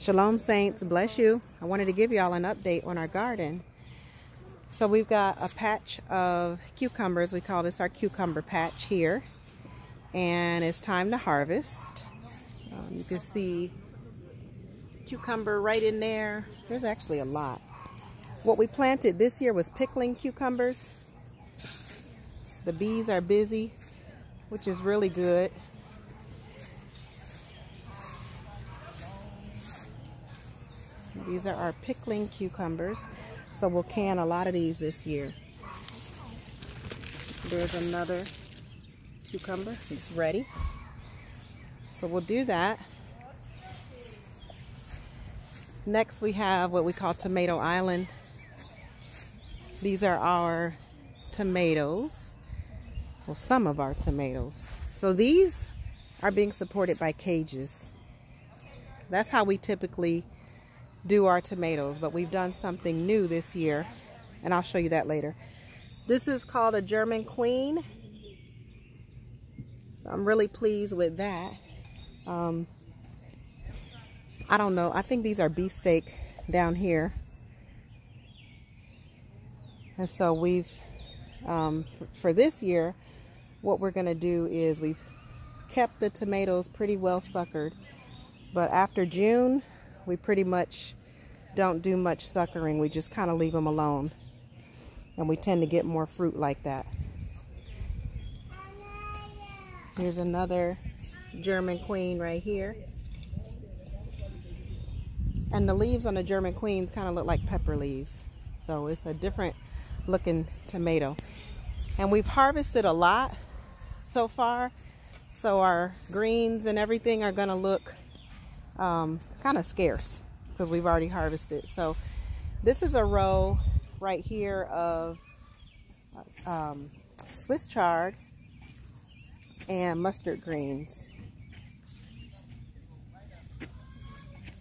Shalom, saints. Bless you. I wanted to give y'all an update on our garden. So we've got a patch of cucumbers. We call this our cucumber patch here. And it's time to harvest. You can see cucumber right in there. There's actually a lot. What we planted this year was pickling cucumbers. The bees are busy, which is really good. These are our pickling cucumbers. So we'll can a lot of these this year. There's another cucumber. He's ready. So we'll do that. Next we have what we call Tomato Island. These are our tomatoes. Well, some of our tomatoes. So these are being supported by cages. That's how we typically do our tomatoes, but we've done something new this year, and I'll show you that later. This is called a German Queen. So I'm really pleased with that. I don't know. I think these are beefsteak down here. And so we've, for this year, what we're going to do is we've kept the tomatoes pretty well suckered. But after June, we pretty much don't do much suckering. We just kind of leave them alone. And we tend to get more fruit like that. Here's another German Queen right here. And the leaves on the German Queens kind of look like pepper leaves. So it's a different looking tomato. And we've harvested a lot so far. So our greens and everything are going to look kind of scarce because we've already harvested. So this is a row right here of Swiss chard and mustard greens.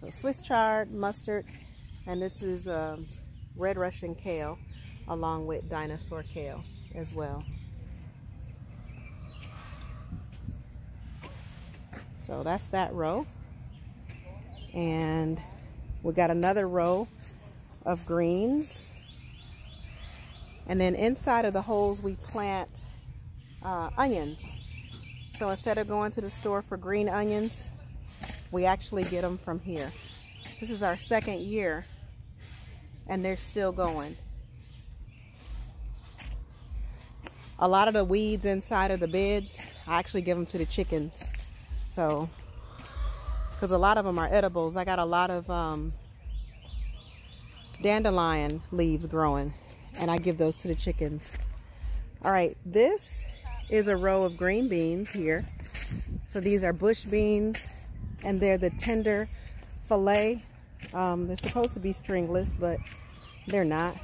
So Swiss chard, mustard, and this is red Russian kale along with dinosaur kale as well. So that's that row. And we got another row of greens. And then inside of the holes we plant onions. So instead of going to the store for green onions, we actually get them from here. This is our second year and they're still going. A lot of the weeds inside of the beds, I actually give them to the chickens. So, because a lot of them are edibles. I got a lot of dandelion leaves growing and I give those to the chickens. All right, this is a row of green beans here. So these are bush beans and they're the tender fillet. They're supposed to be stringless, but they're not.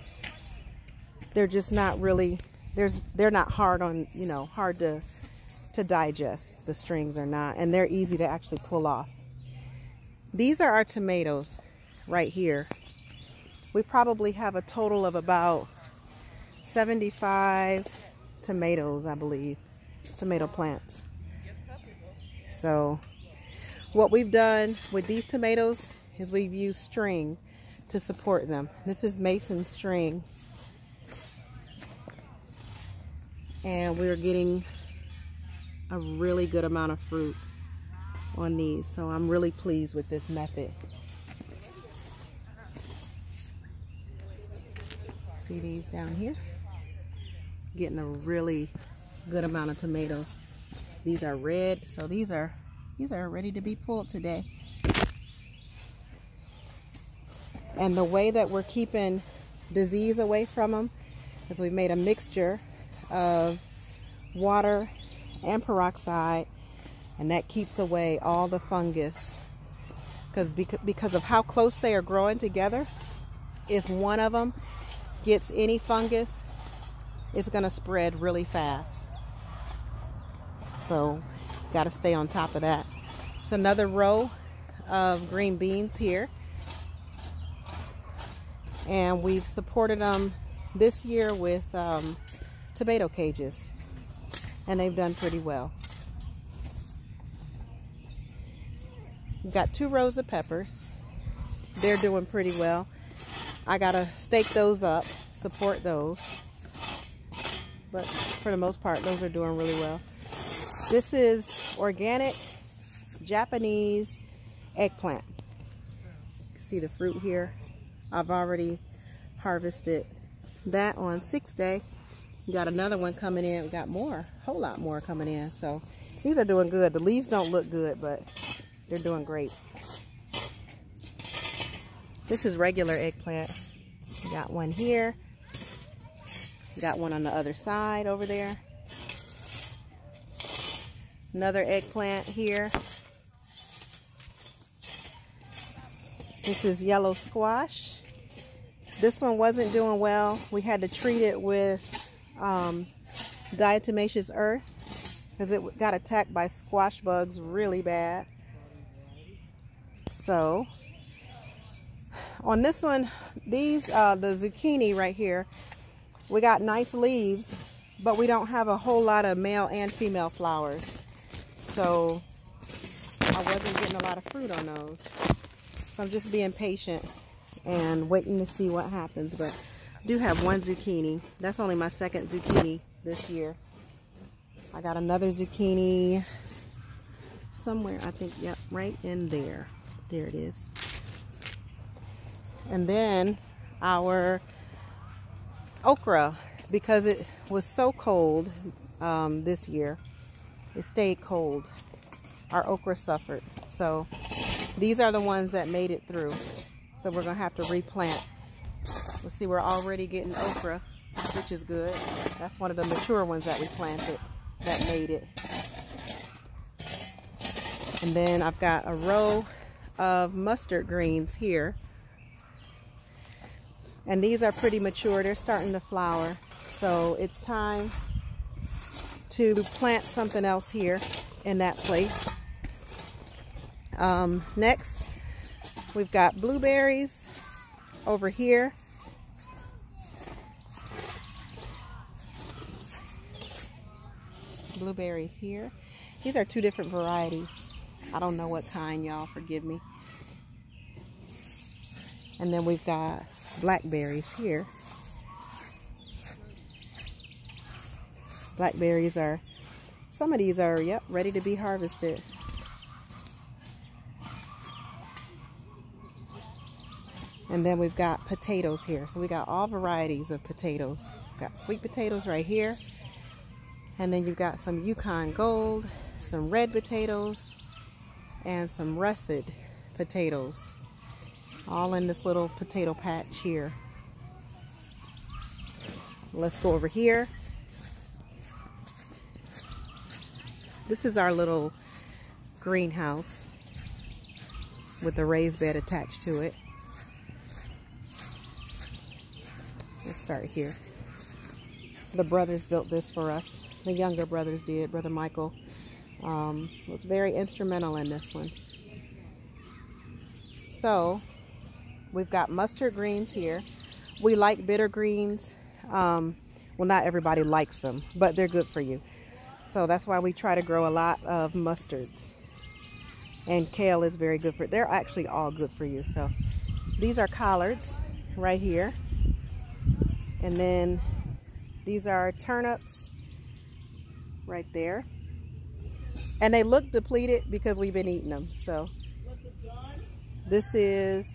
They're just not really, they're not hard on, you know, hard to digest. The strings are not, and they're easy to actually pull off. These are our tomatoes right here. We probably have a total of about 75 tomatoes, I believe, tomato plants. So what we've done with these tomatoes is we've used string to support them. This is mason string. And we're getting a really good amount of fruit on these. So I'm really pleased with this method. See these down here? Getting a really good amount of tomatoes. These are red, so these are ready to be pulled today. And the way that we're keeping disease away from them is we've made a mixture of water and peroxide, and that keeps away all the fungus. Because of how close they are growing together, if one of them gets any fungus, it's going to spread really fast. So got to stay on top of that. It's another row of green beans here, and we've supported them this year with tomato cages, and they've done pretty well. We've got 2 rows of peppers. they're doing pretty well. I gotta stake those up, support those. But for the most part, those are doing really well. This is organic Japanese eggplant. You can see the fruit here. I've already harvested that on 6th day. We got another one coming in. We got more, a whole lot more coming in. So these are doing good. The leaves don't look good, but they're doing great. This is regular eggplant. We got one here. We got one on the other side over there. Another eggplant here. This is yellow squash. This one wasn't doing well. We had to treat it with diatomaceous earth because it got attacked by squash bugs really bad. So on this one, these the zucchini right here, we got nice leaves, but we don't have a whole lot of male and female flowers. So I wasn't getting a lot of fruit on those. So I'm just being patient and waiting to see what happens. But I do have one zucchini. That's only my second zucchini this year. I got another zucchini somewhere, I think, yep, right in there. There it is. And then our okra, because it was so cold this year, it stayed cold. Our okra suffered. So these are the ones that made it through. So we're gonna have to replant. We'll see, we're already getting okra, which is good. That's one of the mature ones that we planted that made it. And then I've got a row of mustard greens here. And these are pretty mature. They're starting to flower. So it's time to plant something else here in that place. Next, we've got blueberries over here. Blueberries here. These are two different varieties. I don't know what kind, y'all, forgive me. And then we've got blackberries here. Blackberries are, some of these are, yep, ready to be harvested. And then we've got potatoes here. So we got all varieties of potatoes. We've got sweet potatoes right here. And then you've got some Yukon Gold, some red potatoes, and some russet potatoes. All in this little potato patch here. So let's go over here. This is our little greenhouse with a raised bed attached to it. Let's start here. The brothers built this for us. The younger brothers did. Brother Michael was very instrumental in this one. So we've got mustard greens here. We like bitter greens. Well, not everybody likes them, but they're good for you. So that's why we try to grow a lot of mustards. And kale is very good for, they're actually all good for you. So these are collards right here. And then these are turnips right there. And they look depleted because we've been eating them. So this is,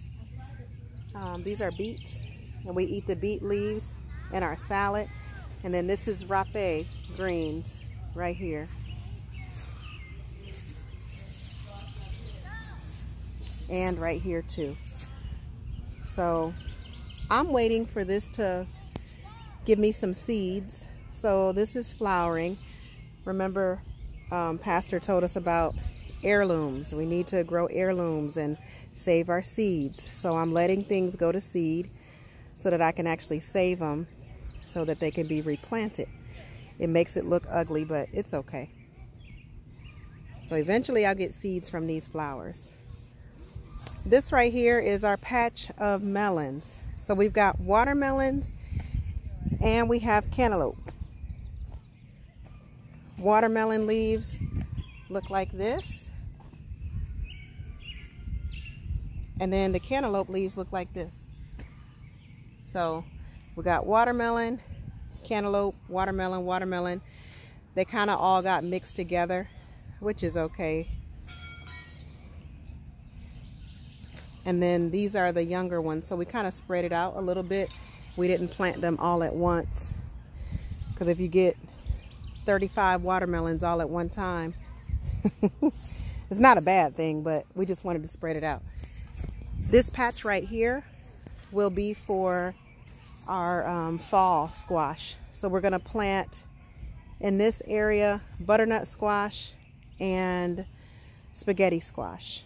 these are beets. And we eat the beet leaves in our salad. And then this is rape greens right here. And right here too. So I'm waiting for this to give me some seeds. So this is flowering. Remember, Pastor told us about heirlooms. We need to grow heirlooms and save our seeds. So I'm letting things go to seed so that I can actually save them so that they can be replanted. It makes it look ugly, but it's okay. So eventually I'll get seeds from these flowers. This right here is our patch of melons. So we've got watermelons and we have cantaloupe. Watermelon leaves look like this. And then the cantaloupe leaves look like this. So we got watermelon, cantaloupe, watermelon, watermelon. They kind of all got mixed together, which is okay. And then these are the younger ones. So we kind of spread it out a little bit. We didn't plant them all at once, because if you get 35 watermelons all at one time, it's not a bad thing, but we just wanted to spread it out. This patch right here will be for our fall squash. So we're going to plant in this area butternut squash and spaghetti squash.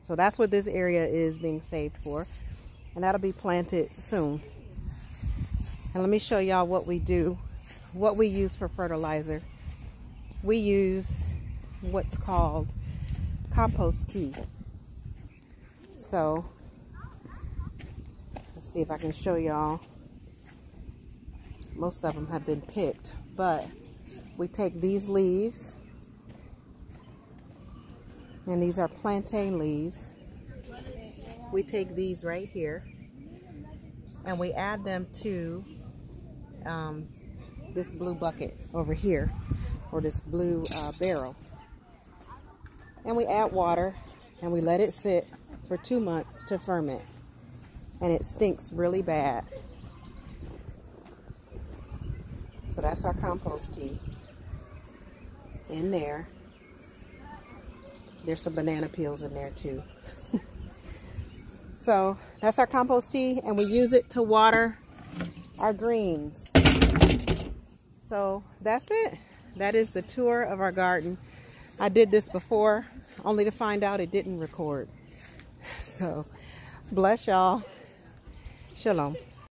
So that's what this area is being saved for, and that'll be planted soon. And let me show y'all what we do, what we use for fertilizer. We use what's called compost tea. So let's see if I can show y'all. Most of them have been picked, but we take these leaves, and these are plantain leaves. We take these right here and we add them to this blue bucket over here, or this blue barrel, and we add water and we let it sit for 2 months to ferment, and it stinks really bad. So that's our compost tea in there. There's some banana peels in there too. So that's our compost tea, and we use it to water our greens. So that's it. That is the tour of our garden. I did this before, only to find out it didn't record. So bless y'all. Shalom.